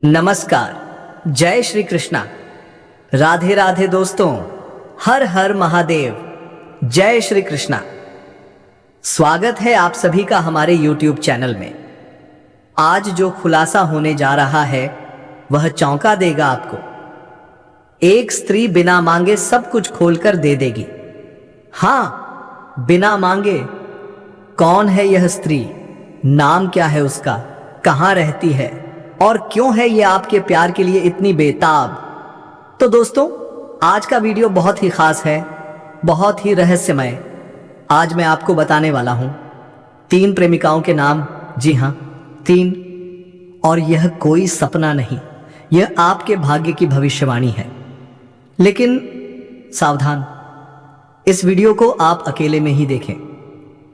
नमस्कार, जय श्री कृष्णा। राधे राधे दोस्तों, हर हर महादेव, जय श्री कृष्णा। स्वागत है आप सभी का हमारे YouTube चैनल में। आज जो खुलासा होने जा रहा है वह चौंका देगा आपको। एक स्त्री बिना मांगे सब कुछ खोलकर दे देगी। हाँ, बिना मांगे। कौन है यह स्त्री? नाम क्या है उसका? कहां रहती है और क्यों है ये आपके प्यार के लिए इतनी बेताब? तो दोस्तों, आज का वीडियो बहुत ही खास है, बहुत ही रहस्यमय। आज मैं आपको बताने वाला हूं 3 प्रेमिकाओं के नाम। जी हां, 3। और यह कोई सपना नहीं, यह आपके भाग्य की भविष्यवाणी है। लेकिन सावधान, इस वीडियो को आप अकेले में ही देखें,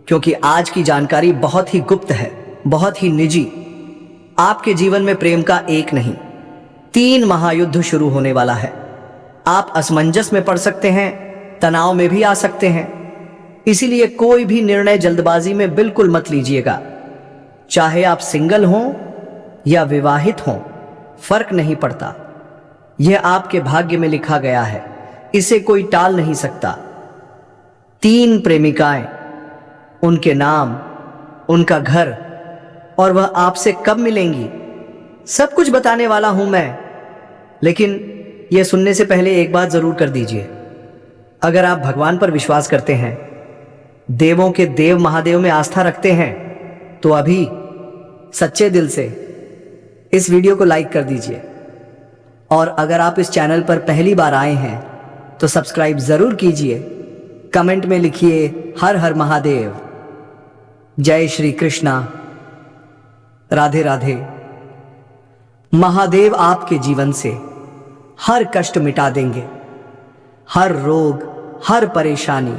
क्योंकि आज की जानकारी बहुत ही गुप्त है, बहुत ही निजी। आपके जीवन में प्रेम का एक नहीं 3 महायुद्ध शुरू होने वाला है। आप असमंजस में पड़ सकते हैं, तनाव में भी आ सकते हैं। इसीलिए कोई भी निर्णय जल्दबाजी में बिल्कुल मत लीजिएगा। चाहे आप सिंगल हों या विवाहित हों, फर्क नहीं पड़ता। यह आपके भाग्य में लिखा गया है, इसे कोई टाल नहीं सकता। 3 प्रेमिकाएं, उनके नाम, उनका घर और वह आपसे कब मिलेंगी, सब कुछ बताने वाला हूं मैं। लेकिन यह सुनने से पहले एक बात जरूर कर दीजिए। अगर आप भगवान पर विश्वास करते हैं, देवों के देव महादेव में आस्था रखते हैं, तो अभी सच्चे दिल से इस वीडियो को लाइक कर दीजिए। और अगर आप इस चैनल पर पहली बार आए हैं तो सब्सक्राइब जरूर कीजिए। कमेंट में लिखिए हर हर महादेव, जय श्री कृष्णा, राधे राधे। महादेव आपके जीवन से हर कष्ट मिटा देंगे, हर रोग, हर परेशानी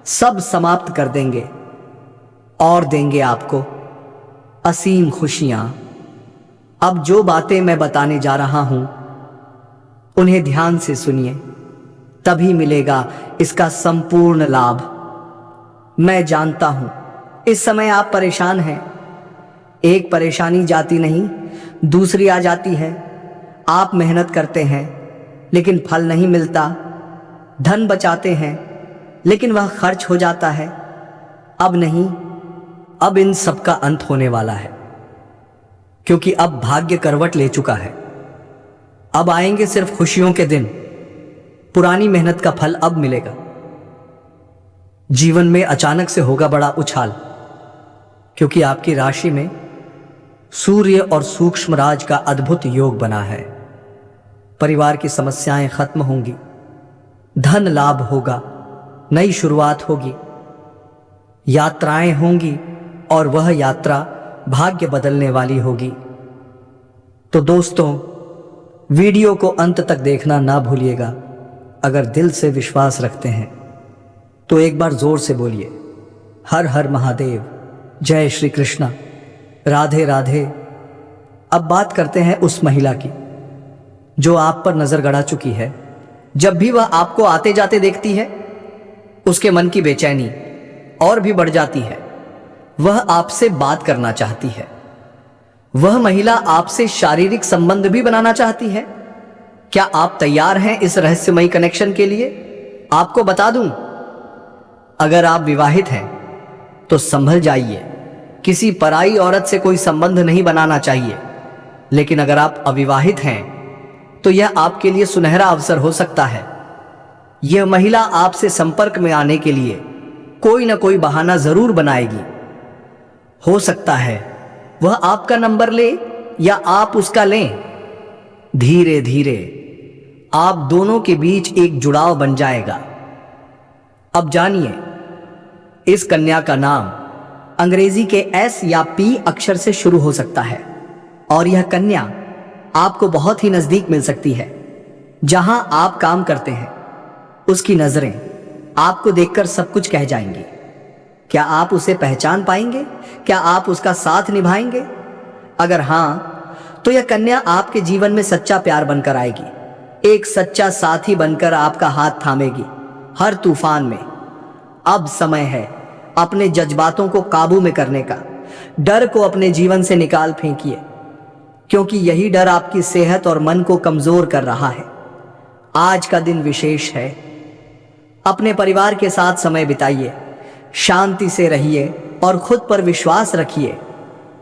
सब समाप्त कर देंगे और देंगे आपको असीम खुशियां। अब जो बातें मैं बताने जा रहा हूं, उन्हें ध्यान से सुनिए, तभी मिलेगा इसका संपूर्ण लाभ। मैं जानता हूं इस समय आप परेशान हैं। एक परेशानी जाती नहीं, दूसरी आ जाती है। आप मेहनत करते हैं लेकिन फल नहीं मिलता, धन बचाते हैं लेकिन वह खर्च हो जाता है। अब नहीं, अब इन सब का अंत होने वाला है, क्योंकि अब भाग्य करवट ले चुका है। अब आएंगे सिर्फ खुशियों के दिन। पुरानी मेहनत का फल अब मिलेगा। जीवन में अचानक से होगा बड़ा उछाल, क्योंकि आपकी राशि में सूर्य और सूक्ष्म राज का अद्भुत योग बना है। परिवार की समस्याएं खत्म होंगी, धन लाभ होगा, नई शुरुआत होगी, यात्राएं होंगी और वह यात्रा भाग्य बदलने वाली होगी। तो दोस्तों, वीडियो को अंत तक देखना ना भूलिएगा। अगर दिल से विश्वास रखते हैं तो एक बार जोर से बोलिए हर हर महादेव, जय श्री कृष्णा, राधे राधे। अब बात करते हैं उस महिला की जो आप पर नजर गड़ा चुकी है। जब भी वह आपको आते जाते देखती है, उसके मन की बेचैनी और भी बढ़ जाती है। वह आपसे बात करना चाहती है। वह महिला आपसे शारीरिक संबंध भी बनाना चाहती है। क्या आप तैयार हैं इस रहस्यमयी कनेक्शन के लिए? आपको बता दूं, अगर आप विवाहित हैं तो संभल जाइए। किसी पराई औरत से कोई संबंध नहीं बनाना चाहिए। लेकिन अगर आप अविवाहित हैं तो यह आपके लिए सुनहरा अवसर हो सकता है। यह महिला आपसे संपर्क में आने के लिए कोई ना कोई बहाना जरूर बनाएगी। हो सकता है वह आपका नंबर ले या आप उसका लें। धीरे धीरे आप दोनों के बीच एक जुड़ाव बन जाएगा। अब जानिए, इस कन्या का नाम अंग्रेजी के S या P अक्षर से शुरू हो सकता है और यह कन्या आपको बहुत ही नजदीक मिल सकती है। जहां आप काम करते हैं, उसकी नजरें आपको देखकर सब कुछ कह जाएंगी। क्या आप उसे पहचान पाएंगे? क्या आप उसका साथ निभाएंगे? अगर हां, तो यह कन्या आपके जीवन में सच्चा प्यार बनकर आएगी, एक सच्चा साथी बनकर आपका हाथ थामेगी हर तूफान में। अब समय है अपने जज्बातों को काबू में करने का। डर को अपने जीवन से निकाल फेंकिए। क्योंकि यही डर आपकी सेहत और मन को कमजोर कर रहा है। आज का दिन विशेष है। अपने परिवार के साथ समय बिताइए, शांति से रहिए और खुद पर विश्वास रखिए,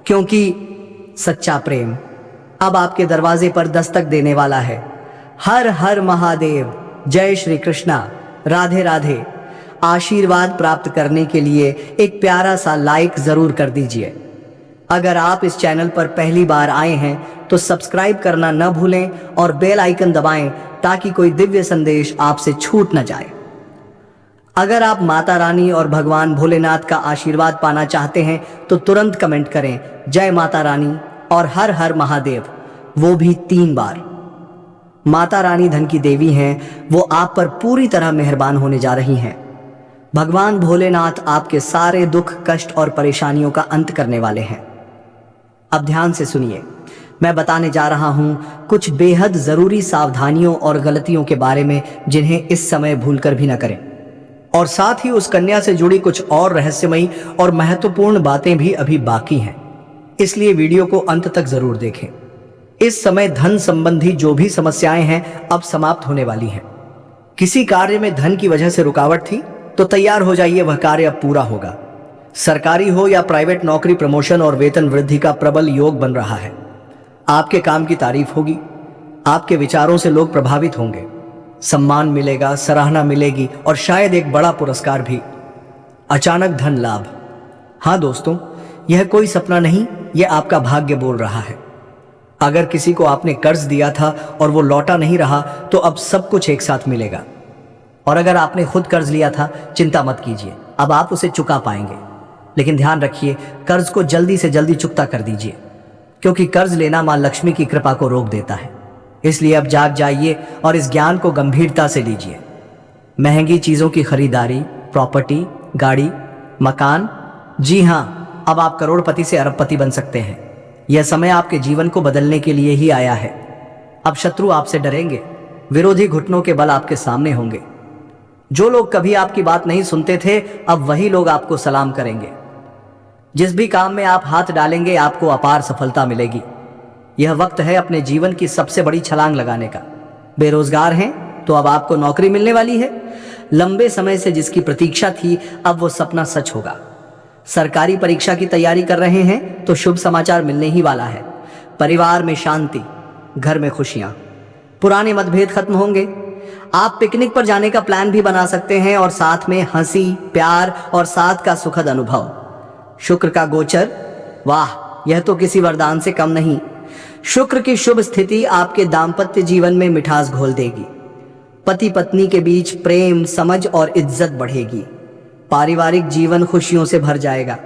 क्योंकि सच्चा प्रेम अब आपके दरवाजे पर दस्तक देने वाला है। हर हर महादेव, जय श्री कृष्णा, राधे राधे। आशीर्वाद प्राप्त करने के लिए एक प्यारा सा लाइक जरूर कर दीजिए। अगर आप इस चैनल पर पहली बार आए हैं तो सब्सक्राइब करना न भूलें और बेल आइकन दबाएं ताकि कोई दिव्य संदेश आपसे छूट न जाए। अगर आप माता रानी और भगवान भोलेनाथ का आशीर्वाद पाना चाहते हैं तो तुरंत कमेंट करें जय माता रानी और हर हर महादेव, वो भी 3 बार। माता रानी धन की देवी हैं, वो आप पर पूरी तरह मेहरबान होने जा रही हैं। भगवान भोलेनाथ आपके सारे दुख, कष्ट और परेशानियों का अंत करने वाले हैं। अब ध्यान से सुनिए, मैं बताने जा रहा हूं कुछ बेहद जरूरी सावधानियों और गलतियों के बारे में जिन्हें इस समय भूलकर भी न करें, और साथ ही उस कन्या से जुड़ी कुछ और रहस्यमयी और महत्वपूर्ण बातें भी अभी बाकी हैं। इसलिए वीडियो को अंत तक जरूर देखें। इस समय धन संबंधी जो भी समस्याएं हैं अब समाप्त होने वाली हैं। किसी कार्य में धन की वजह से रुकावट थी तो तैयार हो जाइए, वह कार्य अब पूरा होगा। सरकारी हो या प्राइवेट नौकरी, प्रमोशन और वेतन वृद्धि का प्रबल योग बन रहा है। आपके काम की तारीफ होगी, आपके विचारों से लोग प्रभावित होंगे, सम्मान मिलेगा, सराहना मिलेगी और शायद एक बड़ा पुरस्कार भी। अचानक धन लाभ। हाँ दोस्तों, यह कोई सपना नहीं, यह आपका भाग्य बोल रहा है। अगर किसी को आपने कर्ज दिया था और वो लौटा नहीं रहा तो अब सब कुछ एक साथ मिलेगा। और अगर आपने खुद कर्ज लिया था, चिंता मत कीजिए, अब आप उसे चुका पाएंगे। लेकिन ध्यान रखिए, कर्ज को जल्दी से जल्दी चुकता कर दीजिए, क्योंकि कर्ज लेना मां लक्ष्मी की कृपा को रोक देता है। इसलिए अब जाग जाइए और इस ज्ञान को गंभीरता से लीजिए। महंगी चीजों की खरीदारी, प्रॉपर्टी, गाड़ी, मकान, जी हां, अब आप करोड़पति से अरबपति बन सकते हैं। यह समय आपके जीवन को बदलने के लिए ही आया है। अब शत्रु आपसे डरेंगे, विरोधी घुटनों के बल आपके सामने होंगे। जो लोग कभी आपकी बात नहीं सुनते थे, अब वही लोग आपको सलाम करेंगे। जिस भी काम में आप हाथ डालेंगे, आपको अपार सफलता मिलेगी। यह वक्त है अपने जीवन की सबसे बड़ी छलांग लगाने का। बेरोजगार हैं तो अब आपको नौकरी मिलने वाली है। लंबे समय से जिसकी प्रतीक्षा थी, अब वो सपना सच होगा। सरकारी परीक्षा की तैयारी कर रहे हैं तो शुभ समाचार मिलने ही वाला है। परिवार में शांति, घर में खुशियां, पुराने मतभेद खत्म होंगे। आप पिकनिक पर जाने का प्लान भी बना सकते हैं और साथ में हंसी, प्यार और साथ का सुखद अनुभव। शुक्र का गोचर, वाह, यह तो किसी वरदान से कम नहीं। शुक्र की शुभ स्थिति आपके दाम्पत्य जीवन में मिठास घोल देगी। पति पत्नी के बीच प्रेम, समझ और इज्जत बढ़ेगी। पारिवारिक जीवन खुशियों से भर जाएगा।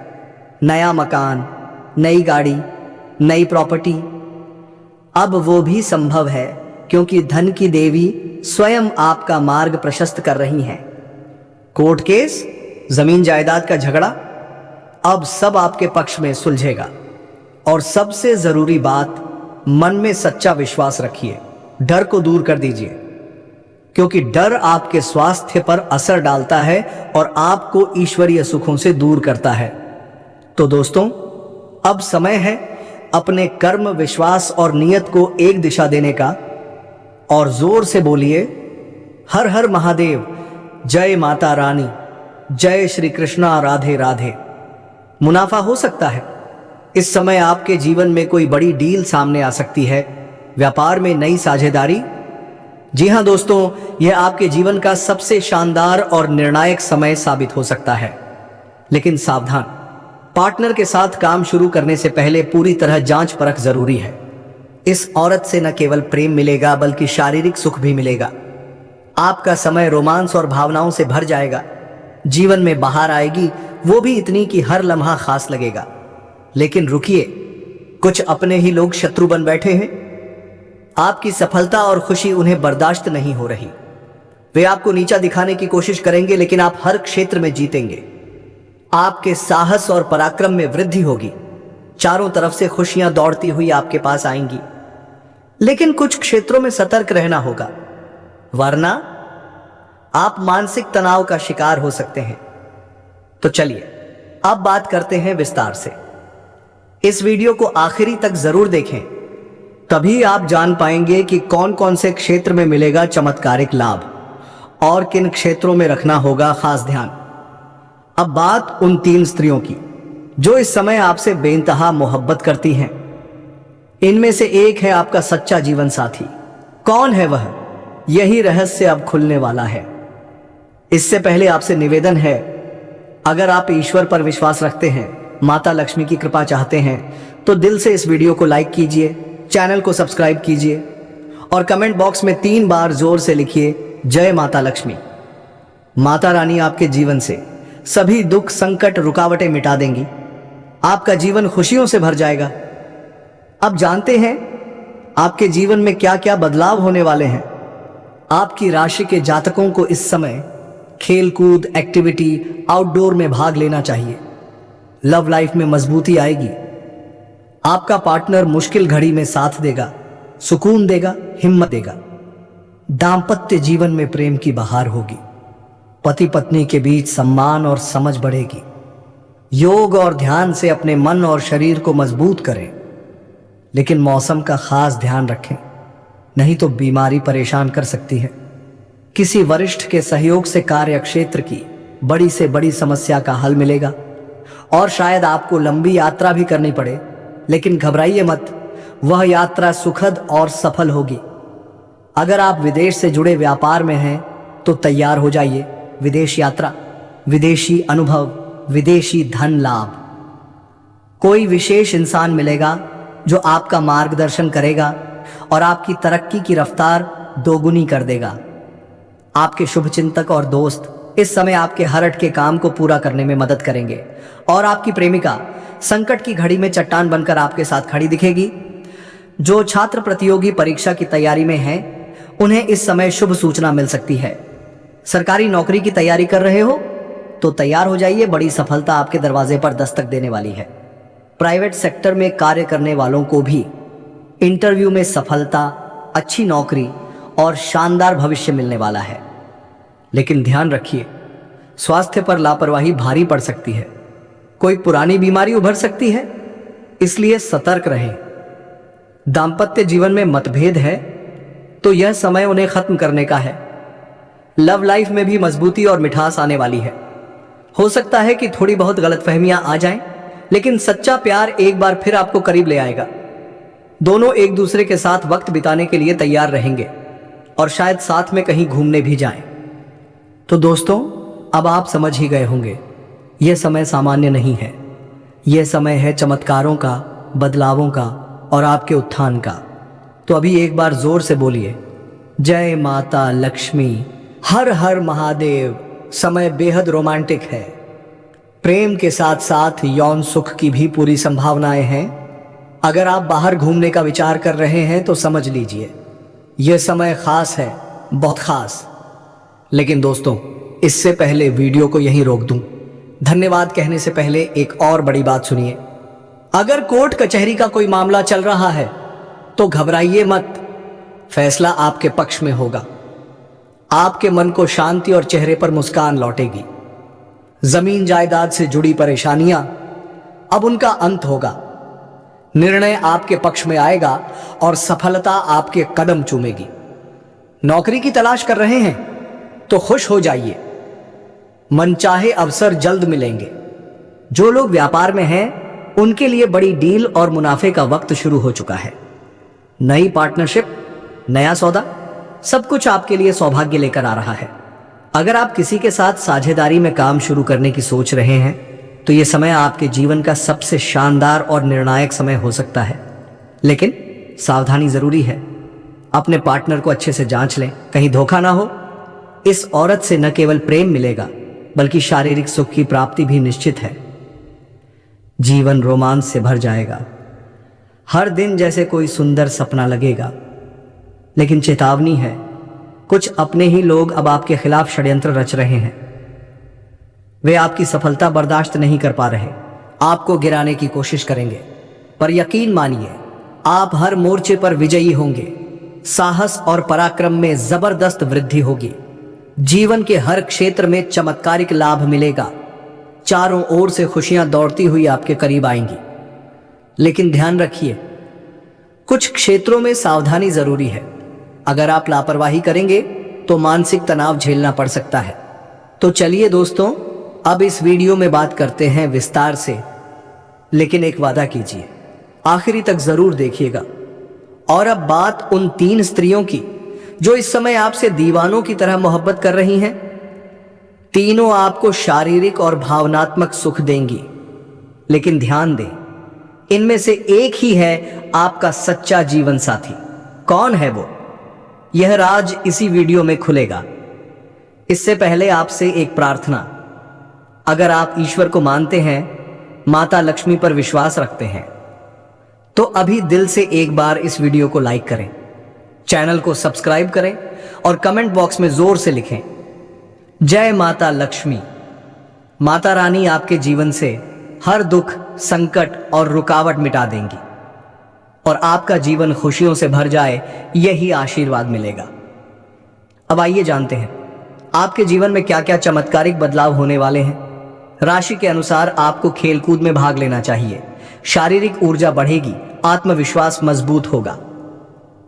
नया मकान, नई गाड़ी, नई प्रॉपर्टी, अब वो भी संभव है, क्योंकि धन की देवी स्वयं आपका मार्ग प्रशस्त कर रही हैं। कोर्ट केस, जमीन जायदाद का झगड़ा, अब सब आपके पक्ष में सुलझेगा। और सबसे जरूरी बात, मन में सच्चा विश्वास रखिए, डर को दूर कर दीजिए, क्योंकि डर आपके स्वास्थ्य पर असर डालता है और आपको ईश्वरीय सुखों से दूर करता है। तो दोस्तों, अब समय है अपने कर्म, विश्वास और नियत को एक दिशा देने का। और जोर से बोलिए, हर हर महादेव, जय माता रानी, जय श्री कृष्णा, राधे राधे। मुनाफा हो सकता है। इस समय आपके जीवन में कोई बड़ी डील सामने आ सकती है। व्यापार में नई साझेदारी। जी हां दोस्तों, यह आपके जीवन का सबसे शानदार और निर्णायक समय साबित हो सकता है। लेकिन सावधान, पार्टनर के साथ काम शुरू करने से पहले पूरी तरह जांच परख जरूरी है। इस औरत से न केवल प्रेम मिलेगा बल्कि शारीरिक सुख भी मिलेगा। आपका समय रोमांस और भावनाओं से भर जाएगा। जीवन में बाहर आएगी, वो भी इतनी कि हर लम्हा खास लगेगा। लेकिन रुकिए, कुछ अपने ही लोग शत्रु बन बैठे हैं। आपकी सफलता और खुशी उन्हें बर्दाश्त नहीं हो रही। वे आपको नीचा दिखाने की कोशिश करेंगे, लेकिन आप हर क्षेत्र में जीतेंगे। आपके साहस और पराक्रम में वृद्धि होगी। चारों तरफ से खुशियां दौड़ती हुई आपके पास आएंगी। लेकिन कुछ क्षेत्रों में सतर्क रहना होगा, वरना आप मानसिक तनाव का शिकार हो सकते हैं। तो चलिए अब बात करते हैं विस्तार से। इस वीडियो को आखिरी तक जरूर देखें, तभी आप जान पाएंगे कि कौन कौन से क्षेत्र में मिलेगा चमत्कारिक लाभ और किन क्षेत्रों में रखना होगा खास ध्यान। अब बात उन 3 स्त्रियों की जो इस समय आपसे बेइंतहा मोहब्बत करती हैं। इनमें से एक है आपका सच्चा जीवन साथी। कौन है वह? यही रहस्य अब खुलने वाला है। इससे पहले आपसे निवेदन है, अगर आप ईश्वर पर विश्वास रखते हैं, माता लक्ष्मी की कृपा चाहते हैं, तो दिल से इस वीडियो को लाइक कीजिए, चैनल को सब्सक्राइब कीजिए और कमेंट बॉक्स में 3 बार जोर से लिखिए, जय माता लक्ष्मी। माता रानी आपके जीवन से सभी दुख, संकट, रुकावटें मिटा देंगी। आपका जीवन खुशियों से भर जाएगा। अब जानते हैं आपके जीवन में क्या क्या बदलाव होने वाले हैं। आपकी राशि के जातकों को इस समय खेल कूद, एक्टिविटी, आउटडोर में भाग लेना चाहिए। लव लाइफ में मजबूती आएगी। आपका पार्टनर मुश्किल घड़ी में साथ देगा, सुकून देगा, हिम्मत देगा। दाम्पत्य जीवन में प्रेम की बहार होगी। पति पत्नी के बीच सम्मान और समझ बढ़ेगी। योग और ध्यान से अपने मन और शरीर को मजबूत करें, लेकिन मौसम का खास ध्यान रखें, नहीं तो बीमारी परेशान कर सकती है। किसी वरिष्ठ के सहयोग से कार्य क्षेत्र की बड़ी से बड़ी समस्या का हल मिलेगा और शायद आपको लंबी यात्रा भी करनी पड़े, लेकिन घबराइए मत, वह यात्रा सुखद और सफल होगी। अगर आप विदेश से जुड़े व्यापार में हैं तो तैयार हो जाइए। विदेश यात्रा, विदेशी अनुभव, विदेशी धन लाभ। कोई विशेष इंसान मिलेगा जो आपका मार्गदर्शन करेगा और आपकी तरक्की की रफ्तार दोगुनी कर देगा। आपके शुभचिंतक और दोस्त इस समय आपके हर अटके काम को पूरा करने में मदद करेंगे और आपकी प्रेमिका संकट की घड़ी में चट्टान बनकर आपके साथ खड़ी दिखेगी। जो छात्र प्रतियोगी परीक्षा की तैयारी में हैं, उन्हें इस समय शुभ सूचना मिल सकती है। सरकारी नौकरी की तैयारी कर रहे हो तो तैयार हो जाइए, बड़ी सफलता आपके दरवाजे पर दस्तक देने वाली है। प्राइवेट सेक्टर में कार्य करने वालों को भी इंटरव्यू में सफलता, अच्छी नौकरी और शानदार भविष्य मिलने वाला है। लेकिन ध्यान रखिए, स्वास्थ्य पर लापरवाही भारी पड़ सकती है। कोई पुरानी बीमारी उभर सकती है, इसलिए सतर्क रहें। दाम्पत्य जीवन में मतभेद है तो यह समय उन्हें खत्म करने का है। लव लाइफ में भी मजबूती और मिठास आने वाली है। हो सकता है कि थोड़ी बहुत गलतफहमियां आ जाएं, लेकिन सच्चा प्यार एक बार फिर आपको करीब ले आएगा। दोनों एक दूसरे के साथ वक्त बिताने के लिए तैयार रहेंगे और शायद साथ में कहीं घूमने भी जाएं। तो दोस्तों, अब आप समझ ही गए होंगे, यह समय सामान्य नहीं है। यह समय है चमत्कारों का, बदलावों का और आपके उत्थान का। तो अभी एक बार जोर से बोलिए, जय माता लक्ष्मी, हर हर महादेव। समय बेहद रोमांटिक है। प्रेम के साथ साथ यौन सुख की भी पूरी संभावनाएं हैं। अगर आप बाहर घूमने का विचार कर रहे हैं तो समझ लीजिए, यह समय खास है, बहुत खास। लेकिन दोस्तों, इससे पहले वीडियो को यहीं रोक दूं। धन्यवाद कहने से पहले एक और बड़ी बात सुनिए। अगर कोर्ट कचहरी का कोई मामला चल रहा है तो घबराइए मत, फैसला आपके पक्ष में होगा। आपके मन को शांति और चेहरे पर मुस्कान लौटेगी। जमीन जायदाद से जुड़ी परेशानियां, अब उनका अंत होगा। निर्णय आपके पक्ष में आएगा और सफलता आपके कदम चूमेगी। नौकरी की तलाश कर रहे हैं तो खुश हो जाइए, मनचाहे अवसर जल्द मिलेंगे। जो लोग व्यापार में हैं, उनके लिए बड़ी डील और मुनाफे का वक्त शुरू हो चुका है। नई पार्टनरशिप, नया सौदा, सब कुछ आपके लिए सौभाग्य लेकर आ रहा है। अगर आप किसी के साथ साझेदारी में काम शुरू करने की सोच रहे हैं तो यह समय आपके जीवन का सबसे शानदार और निर्णायक समय हो सकता है। लेकिन सावधानी जरूरी है। अपने पार्टनर को अच्छे से जांच लें, कहीं धोखा ना हो। इस औरत से न केवल प्रेम मिलेगा बल्कि शारीरिक सुख की प्राप्ति भी निश्चित है। जीवन रोमांच से भर जाएगा। हर दिन जैसे कोई सुंदर सपना लगेगा। लेकिन चेतावनी है, कुछ अपने ही लोग अब आपके खिलाफ षड्यंत्र रच रहे हैं। वे आपकी सफलता बर्दाश्त नहीं कर पा रहे, आपको गिराने की कोशिश करेंगे। पर यकीन मानिए, आप हर मोर्चे पर विजयी होंगे। साहस और पराक्रम में जबरदस्त वृद्धि होगी। जीवन के हर क्षेत्र में चमत्कारिक लाभ मिलेगा। चारों ओर से खुशियां दौड़ती हुई आपके करीब आएंगी। लेकिन ध्यान रखिए, कुछ क्षेत्रों में सावधानी जरूरी है। अगर आप लापरवाही करेंगे तो मानसिक तनाव झेलना पड़ सकता है। तो चलिए दोस्तों, अब इस वीडियो में बात करते हैं विस्तार से, लेकिन एक वादा कीजिए, आखिरी तक जरूर देखिएगा। और अब बात उन 3 स्त्रियों की जो इस समय आपसे दीवानों की तरह मोहब्बत कर रही हैं। तीनों आपको शारीरिक और भावनात्मक सुख देंगी, लेकिन ध्यान दें, इनमें से एक ही है आपका सच्चा जीवन साथी। कौन है वो? यह राज इसी वीडियो में खुलेगा। इससे पहले आपसे एक प्रार्थना। अगर आप ईश्वर को मानते हैं, माता लक्ष्मी पर विश्वास रखते हैं, तो अभी दिल से एक बार इस वीडियो को लाइक करें, चैनल को सब्सक्राइब करें और कमेंट बॉक्स में जोर से लिखें, जय माता लक्ष्मी। माता रानी आपके जीवन से हर दुख, संकट और रुकावट मिटा देंगी और आपका जीवन खुशियों से भर जाए, यही आशीर्वाद मिलेगा। अब आइए जानते हैं आपके जीवन में क्या क्या चमत्कारिक बदलाव होने वाले हैं। राशि के अनुसार आपको खेलकूद में भाग लेना चाहिए। शारीरिक ऊर्जा बढ़ेगी, आत्मविश्वास मजबूत होगा,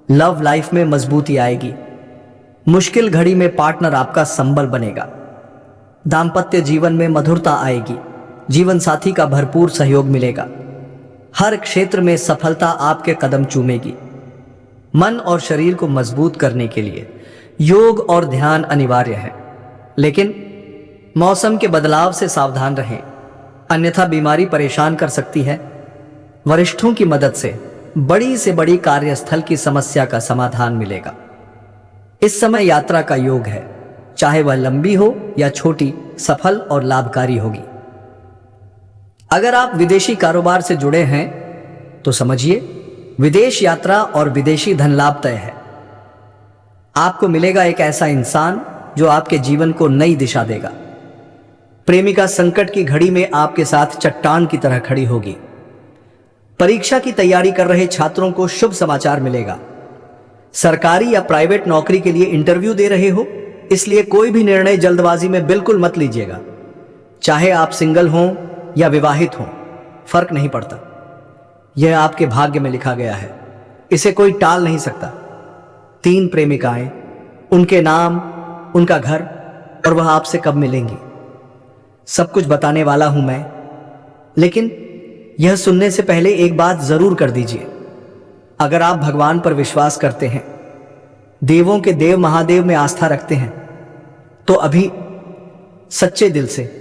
लव लाइफ में मजबूती आएगी। मुश्किल घड़ी में पार्टनर आपका संबल बनेगा। दाम्पत्य जीवन में मधुरता आएगी, जीवन साथी का भरपूर सहयोग मिलेगा। हर क्षेत्र में सफलता आपके कदम चूमेगी। मन और शरीर को मजबूत करने के लिए योग और ध्यान अनिवार्य है, लेकिन मौसम के बदलाव से सावधान रहें, अन्यथा बीमारी परेशान कर सकती है। वरिष्ठों की मदद से बड़ी से बड़ी कार्यस्थल की समस्या का समाधान मिलेगा। इस समय यात्रा का योग है, चाहे वह लंबी हो या छोटी, सफल और लाभकारी होगी। अगर आप विदेशी कारोबार से जुड़े हैं तो समझिए, विदेश यात्रा और विदेशी धन लाभ तय है। आपको मिलेगा एक ऐसा इंसान जो आपके जीवन को नई दिशा देगा। प्रेमिका संकट की घड़ी में आपके साथ चट्टान की तरह खड़ी होगी। परीक्षा की तैयारी कर रहे छात्रों को शुभ समाचार मिलेगा। सरकारी या प्राइवेट नौकरी के लिए इंटरव्यू दे रहे हो, इसलिए कोई भी निर्णय जल्दबाजी में बिल्कुल मत लीजिएगा। चाहे आप सिंगल हों या विवाहित हों, फर्क नहीं पड़ता। यह आपके भाग्य में लिखा गया है, इसे कोई टाल नहीं सकता। 3 प्रेमिकाएं, उनके नाम, उनका घर और वह आपसे कब मिलेंगी, सब कुछ बताने वाला हूं मैं। लेकिन यह सुनने से पहले एक बात जरूर कर दीजिए। अगर आप भगवान पर विश्वास करते हैं, देवों के देव महादेव में आस्था रखते हैं, तो अभी सच्चे दिल से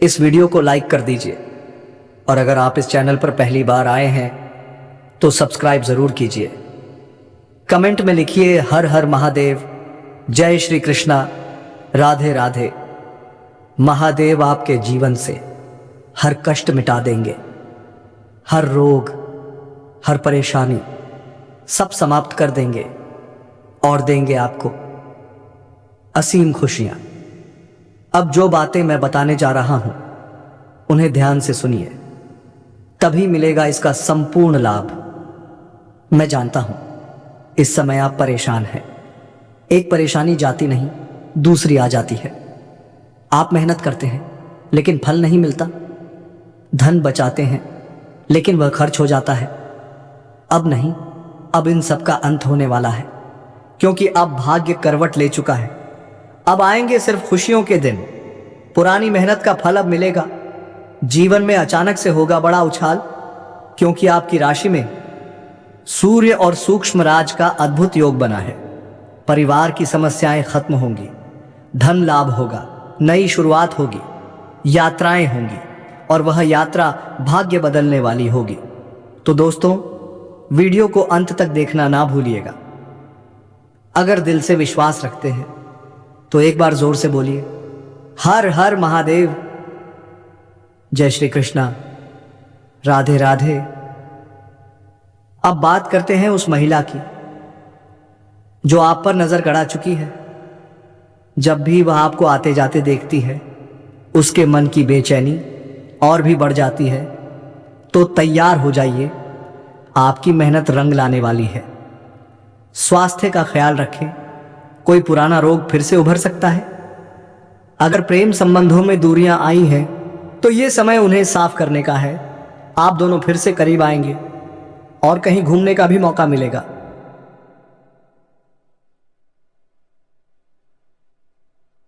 इस वीडियो को लाइक कर दीजिए। और अगर आप इस चैनल पर पहली बार आए हैं तो सब्सक्राइब जरूर कीजिए। कमेंट में लिखिए हर हर महादेव, जय श्री कृष्णा, राधे राधे। महादेव आपके जीवन से हर कष्ट मिटा देंगे, हर रोग, हर परेशानी सब समाप्त कर देंगे और देंगे आपको असीम खुशियां। अब जो बातें मैं बताने जा रहा हूं, उन्हें ध्यान से सुनिए, तभी मिलेगा इसका संपूर्ण लाभ। मैं जानता हूं इस समय आप परेशान हैं। एक परेशानी जाती नहीं, दूसरी आ जाती है। आप मेहनत करते हैं लेकिन फल नहीं मिलता, धन बचाते हैं लेकिन वह खर्च हो जाता है। अब नहीं, अब इन सब का अंत होने वाला है, क्योंकि अब भाग्य करवट ले चुका है। अब आएंगे सिर्फ खुशियों के दिन। पुरानी मेहनत का फल अब मिलेगा। जीवन में अचानक से होगा बड़ा उछाल, क्योंकि आपकी राशि में सूर्य और सूक्ष्म राज का अद्भुत योग बना है। परिवार की समस्याएं खत्म होंगी, धन लाभ होगा, नई शुरुआत होगी, यात्राएं होंगी और वह यात्रा भाग्य बदलने वाली होगी। तो दोस्तों, वीडियो को अंत तक देखना ना भूलिएगा। अगर दिल से विश्वास रखते हैं तो एक बार जोर से बोलिए, हर हर महादेव, जय श्री कृष्णा, राधे राधे। अब बात करते हैं उस महिला की जो आप पर नजर गड़ा चुकी है। जब भी वह आपको आते जाते देखती है, उसके मन की बेचैनी और भी बढ़ जाती है। तो तैयार हो जाइए, आपकी मेहनत रंग लाने वाली है। स्वास्थ्य का ख्याल रखें, कोई पुराना रोग फिर से उभर सकता है। अगर प्रेम संबंधों में दूरियां आई हैं तो ये समय उन्हें साफ करने का है। आप दोनों फिर से करीब आएंगे। और कहीं घूमने का भी मौका मिलेगा।